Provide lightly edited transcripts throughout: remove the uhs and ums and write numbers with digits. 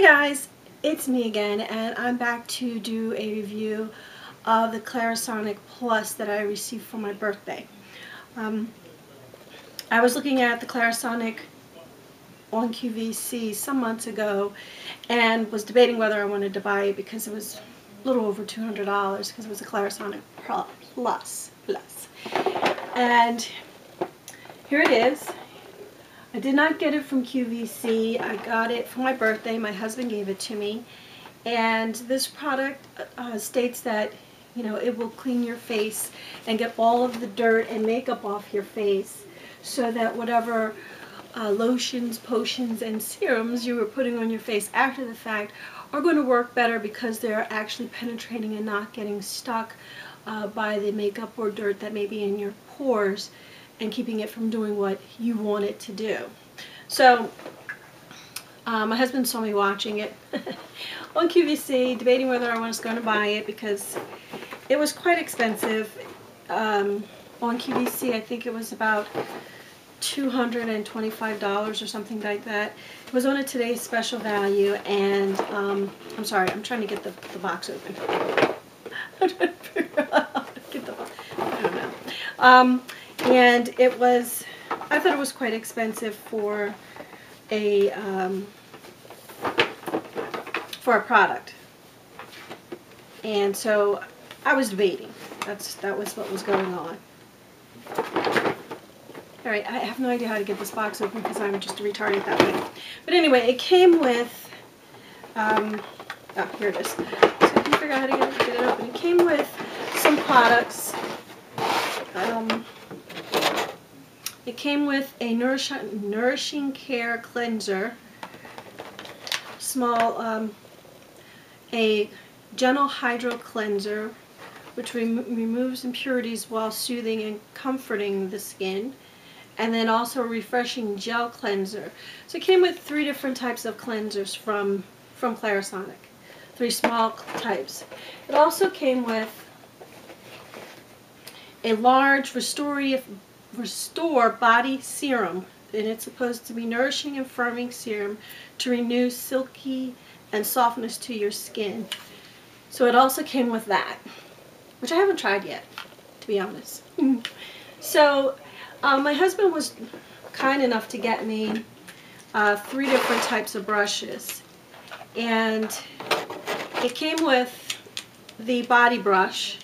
Hey guys, it's me again, and I'm back to do a review of the Clarisonic Plus that I received for my birthday. I was looking at the Clarisonic on QVC some months ago and was debating whether I wanted to buy it because it was a little over $200 because it was a Clarisonic Plus. And here it is. I did not get it from QVC. I got it for my birthday. My husband gave it to me. And this product states that, you know, it will clean your face and get all of the dirt and makeup off your face so that whatever lotions, potions, and serums you were putting on your face after the fact are going to work better because they're actually penetrating and not getting stuck by the makeup or dirt that may be in your pores, and keeping it from doing what you want it to do. So my husband saw me watching it on QVC, debating whether I was going to buy it because it was quite expensive. On QVC, I think it was about $225 or something like that. It was on a today's special value, and I'm sorry, I'm trying to get the box open. I'm trying to figure out how to get the box. I don't know. And it was, I thought it was quite expensive for a product. And so I was debating. That was what was going on. Alright, I have no idea how to get this box open because I'm just retarded that way. But anyway, it came with, oh, here it is. So I can figure out how to get it open. It came with some products. It came with a nourishing care cleanser, small, a gentle hydro cleanser, which removes impurities while soothing and comforting the skin, and then also a refreshing gel cleanser. So it came with 3 different types of cleansers from Clarisonic, 3 small types. It also came with a large Restore Body Serum, and it's supposed to be nourishing and firming serum to renew silky and softness to your skin. So it also came with that, which I haven't tried yet, to be honest. So my husband was kind enough to get me 3 different types of brushes, and it came with the body brush,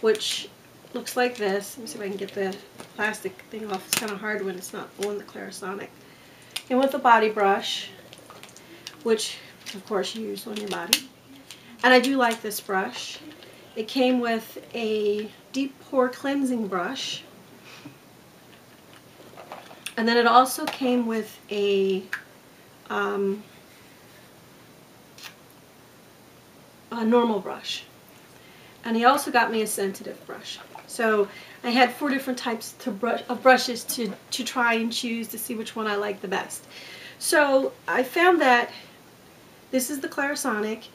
which looks like this. Let me see if I can get the plastic thing off. It's kind of hard when it's not on the Clarisonic. And with the body brush, which of course you use on your body. And I do like this brush. It came with a deep pore cleansing brush. And then it also came with a normal brush. And he also got me a sensitive brush. So I had 4 different types of brushes to try and choose to see which one I like the best. So I found that this is the Clarisonic,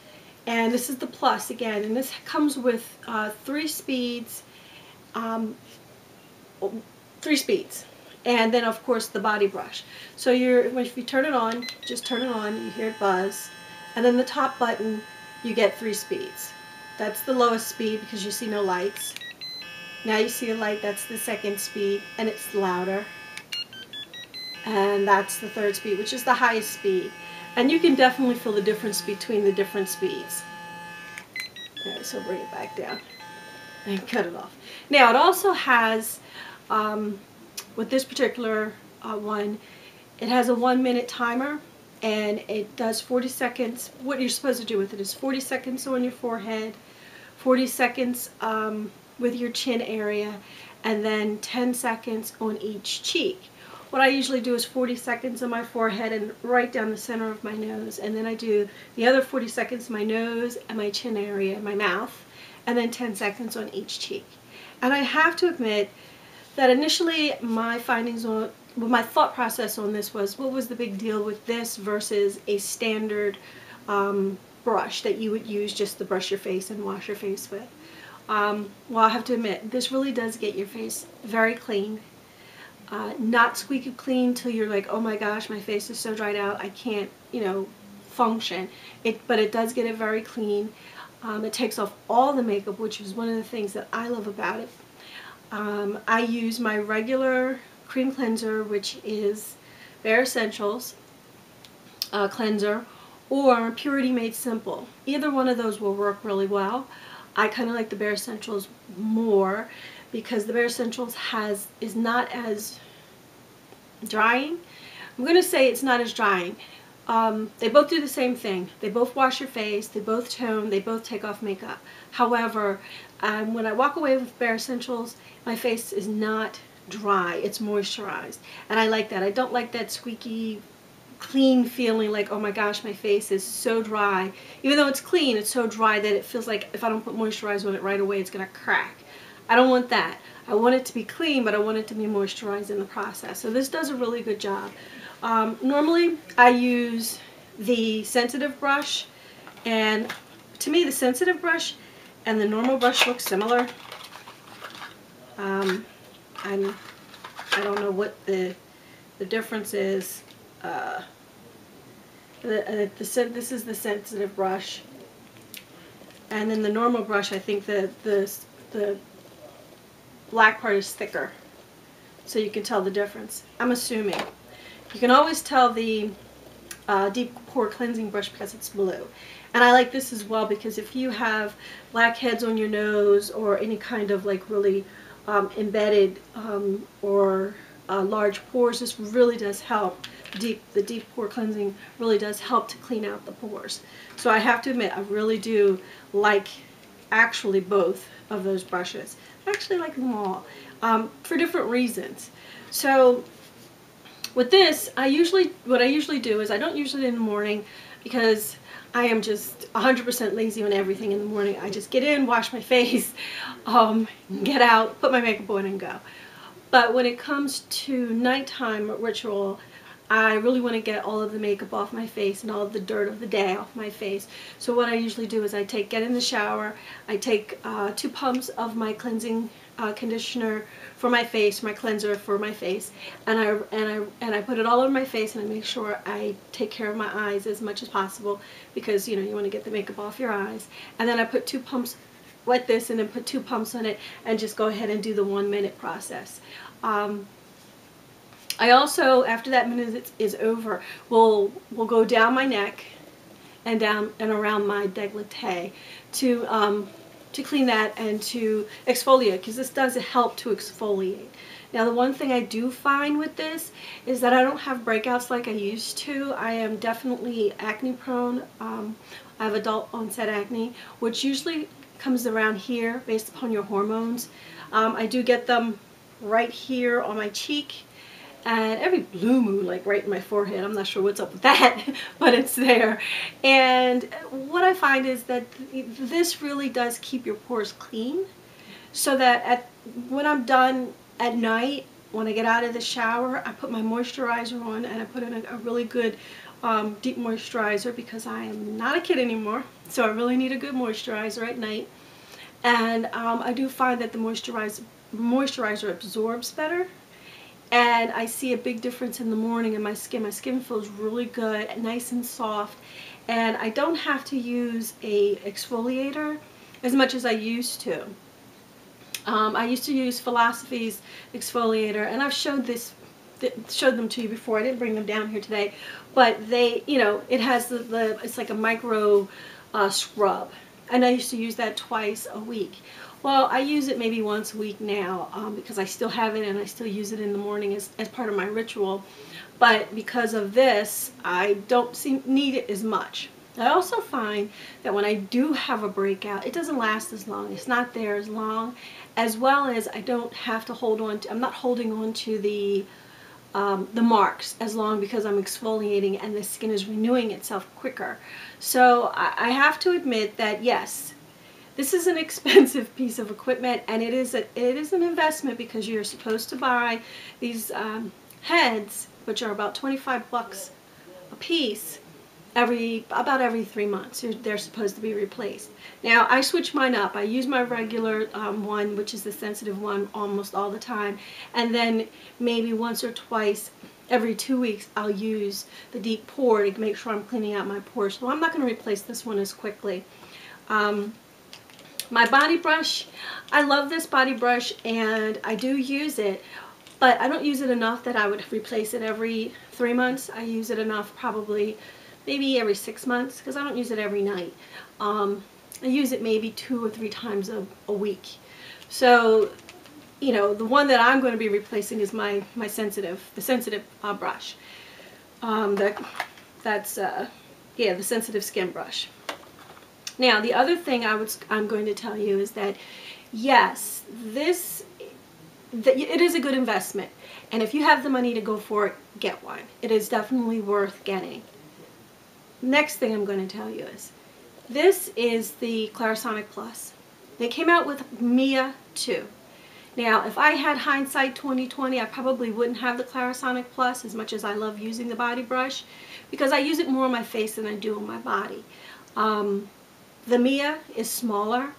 and this is the Plus again, and this comes with 3 speeds, 3 speeds, and then of course the body brush. So if you turn it on, just turn it on, you hear it buzz, and then the top button, you get 3 speeds. That's the lowest speed because you see no lights. Now you see a light, that's the 2nd speed, and it's louder. And that's the 3rd speed, which is the highest speed. And you can definitely feel the difference between the different speeds. Alright, so bring it back down and cut it off. Now it also has, with this particular one, it has a 1-minute timer, and it does 40 seconds. What you're supposed to do with it is 40 seconds on your forehead, 40 seconds with your chin area, and then 10 seconds on each cheek. What I usually do is 40 seconds on my forehead and right down the center of my nose, and then I do the other 40 seconds my nose and my chin area, my mouth, and then 10 seconds on each cheek. And I have to admit that initially my findings on, well, my thought process on this was, what was the big deal with this versus a standard brush that you would use just to brush your face and wash your face with? Well, I have to admit, this really does get your face very clean. Not squeaky clean till you're like, oh my gosh, my face is so dried out, I can't, you know, function. But it does get it very clean. It takes off all the makeup, which is one of the things that I love about it. I use my regular cream cleanser, which is Bare Essentials cleanser, or Purity Made Simple. Either one of those will work really well. I kind of like the Bare Essentials more because the Bare Essentials is not as drying. I'm going to say it's not as drying. They both do the same thing. They both wash your face, they both tone, they both take off makeup. However, when I walk away with Bare Essentials, my face is not dry, it's moisturized. And I like that. I don't like that squeaky, clean feeling like, oh my gosh, my face is so dry. Even though it's clean, it's so dry that it feels like if I don't put moisturizer on it right away, it's going to crack. I don't want that. I want it to be clean, but I want it to be moisturized in the process. So this does a really good job. Normally, I use the sensitive brush, and to me, the sensitive brush and the normal brush look similar. I don't know what the difference is. This is the sensitive brush, and then the normal brush, I think the black part is thicker, so you can tell the difference. I'm assuming. You can always tell the deep pore cleansing brush because it's blue. And I like this as well because if you have blackheads on your nose or any kind of like really embedded or large pores, this really does help. The deep pore cleansing really does help to clean out the pores. So I have to admit, I really do like actually both of those brushes. I actually like them all for different reasons. So with this, what I usually do is I don't use it in the morning because I am just 100% lazy on everything in the morning. I just get in, wash my face, get out, put my makeup on and go. But when it comes to nighttime ritual, I really want to get all of the makeup off my face and all of the dirt of the day off my face. So what I usually do is get in the shower, I take 2 pumps of my cleansing conditioner for my face, my cleanser for my face, and I put it all over my face, and I make sure I take care of my eyes as much as possible because you want to get the makeup off your eyes. And then I put 2 pumps, wet this, and then put 2 pumps on it, and just go ahead and do the 1-minute process. I also, after that minute is over, will go down my neck and down and around my décolleté to clean that and to exfoliate, because this does help to exfoliate. Now the one thing I do find with this is that I don't have breakouts like I used to. I am definitely acne prone. I have adult onset acne, which usually comes around here based upon your hormones. I do get them right here on my cheek and every blue moon, like right in my forehead. I'm not sure what's up with that, but it's there. And what I find is that this really does keep your pores clean, so that when I'm done at night, when I get out of the shower, I put my moisturizer on, and I put in a really good deep moisturizer because I am not a kid anymore, so I really need a good moisturizer at night. And I do find that the moisturizer absorbs better. And I see a big difference in the morning in my skin. My skin feels really good, nice and soft, and I don't have to use a exfoliator as much as I used to. I used to use Philosophy's exfoliator, and I've showed them to you before. I didn't bring them down here today, but they, it has it's like a micro scrub, and I used to use that twice a week. Well, I use it maybe once a week now because I still have it and I still use it in the morning as part of my ritual. But because of this, I don't need it as much. I also find that when I do have a breakout, it doesn't last as long. It's not there as long, as well as I don't have to hold on to, I'm not holding on to the marks as long because I'm exfoliating and the skin is renewing itself quicker. So I have to admit that yes, this is an expensive piece of equipment, and it is an investment because you're supposed to buy these heads, which are about 25 bucks a piece, about every 3 months. They're supposed to be replaced. Now I switch mine up. I use my regular one, which is the sensitive one, almost all the time, and then maybe once or twice every 2 weeks I'll use the deep pore to make sure I'm cleaning out my pores. So I'm not going to replace this one as quickly. My body brush, I love this body brush and I do use it, but I don't use it enough that I would replace it every 3 months. I use it enough probably maybe every 6 months because I don't use it every night. I use it maybe 2 or 3 times a week. So, you know, the one that I'm going to be replacing is the sensitive brush. Yeah, the sensitive skin brush. Now, the other thing I'm going to tell you is that, yes, it is a good investment. And if you have the money to go for it, get one. It is definitely worth getting. Next thing I'm going to tell you is, this is the Clarisonic Plus. They came out with Mia 2. Now, if I had hindsight 2020, I probably wouldn't have the Clarisonic Plus as much as I love using the body brush, because I use it more on my face than I do on my body. The Mia is smaller,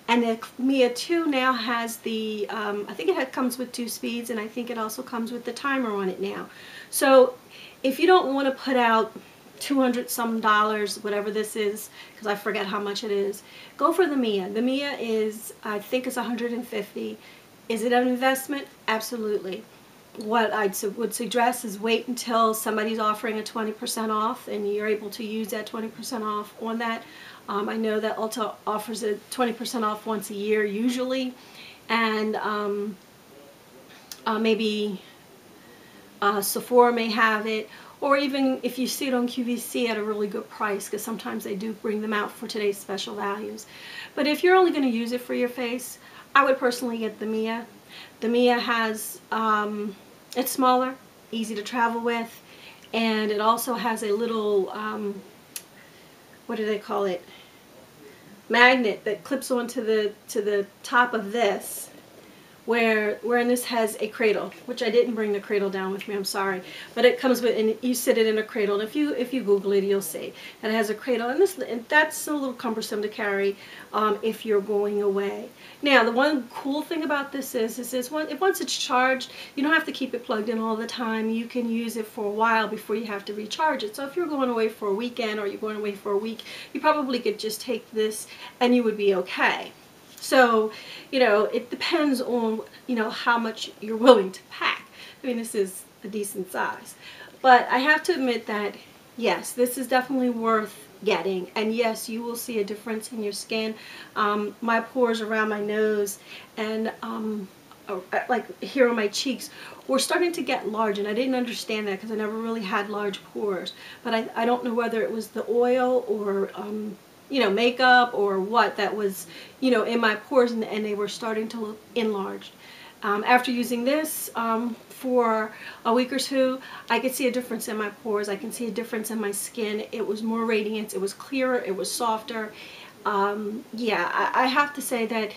and the Mia 2 now has the, I think comes with 2 speeds, and I think it also comes with the timer on it now. So if you don't want to put out $200 some, whatever this is, because I forget how much it is, go for the Mia. The Mia is, I think it's $150. Is it an investment? Absolutely. What I would suggest is wait until somebody's offering a 20% off and you're able to use that 20% off on that. I know that Ulta offers a 20% off once a year usually, and maybe Sephora may have it, or even if you see it on QVC at a really good price, because sometimes they do bring them out for today's special values. But if you're only going to use it for your face, I would personally get the Mia. The Mia has, it's smaller, easy to travel with, and it also has a little, what do they call it, magnet that clips onto the top of this, where this has a cradle, which I didn't bring the cradle down with me, I'm sorry, but it comes with, and you sit it in a cradle, and if you Google it, you'll see that it has a cradle, and that's a little cumbersome to carry if you're going away. Now, the one cool thing about this is once it's charged, you don't have to keep it plugged in all the time. You can use it for a while before you have to recharge it. So if you're going away for a weekend or you're going away for a week, you probably could just take this and you would be okay. So, you know, it depends on, you know, how much you're willing to pack. I mean, this is a decent size. But I have to admit that, yes, this is definitely worth getting. And yes, you will see a difference in your skin. My pores around my nose and like here on my cheeks were starting to get large. And I didn't understand that because I never really had large pores. But I don't know whether it was the oil or you know, makeup or what that was, you know, in my pores, and they were starting to look enlarged. After using this for a week or two, I could see a difference in my pores. I can see a difference in my skin. It was more radiant. It was clearer. It was softer. Yeah, I have to say that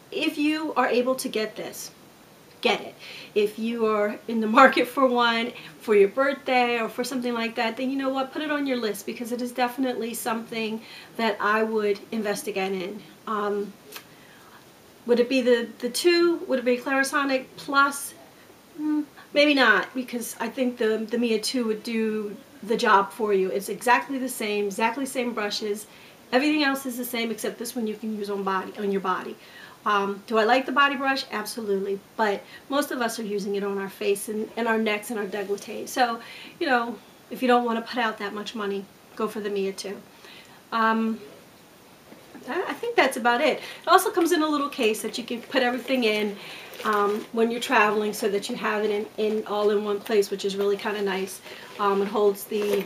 if you are able to get this, get it. If you are in the market for one for your birthday or for something like that, then you know what, put it on your list, because it is definitely something that I would investigate in. Would it be the 2? Would it be Clarisonic Plus? Maybe not, because I think the Mia 2 would do the job for you. It's exactly the same brushes. Everything else is the same except this one you can use on your body. Do I like the body brush? Absolutely. But most of us are using it on our face and our necks and our décolleté. So, you know, if you don't want to put out that much money, go for the Mia 2. I think that's about it. It also comes in a little case that you can put everything in when you're traveling, so that you have it in all in one place, which is really kind of nice. It holds the,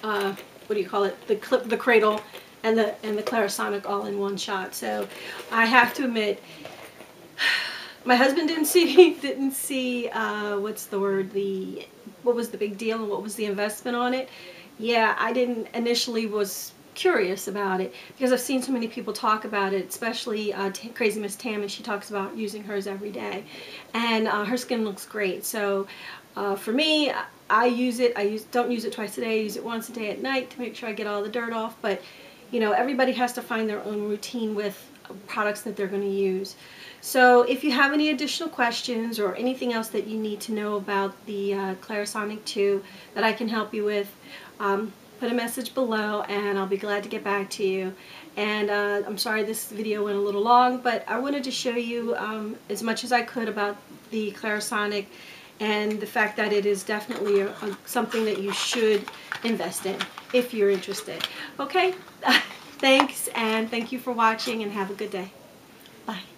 what do you call it, the cradle and the Clarisonic all in one shot. So I have to admit, my husband didn't see what's the word, what was the big deal and what was the investment on it. Yeah, I didn't initially was curious about it because I've seen so many people talk about it, especially Crazy Miss Tam, and she talks about using hers every day, and her skin looks great. So for me, I use it. Don't use it twice a day. I use it once a day at night to make sure I get all the dirt off. But you know, everybody has to find their own routine with products that they're going to use. So if you have any additional questions or anything else that you need to know about the Clarisonic 2 that I can help you with, put a message below and I'll be glad to get back to you. And I'm sorry this video went a little long, but I wanted to show you as much as I could about the Clarisonic and the fact that it is definitely something that you should invest in if you're interested. Okay, thanks, and thank you for watching, and have a good day. Bye.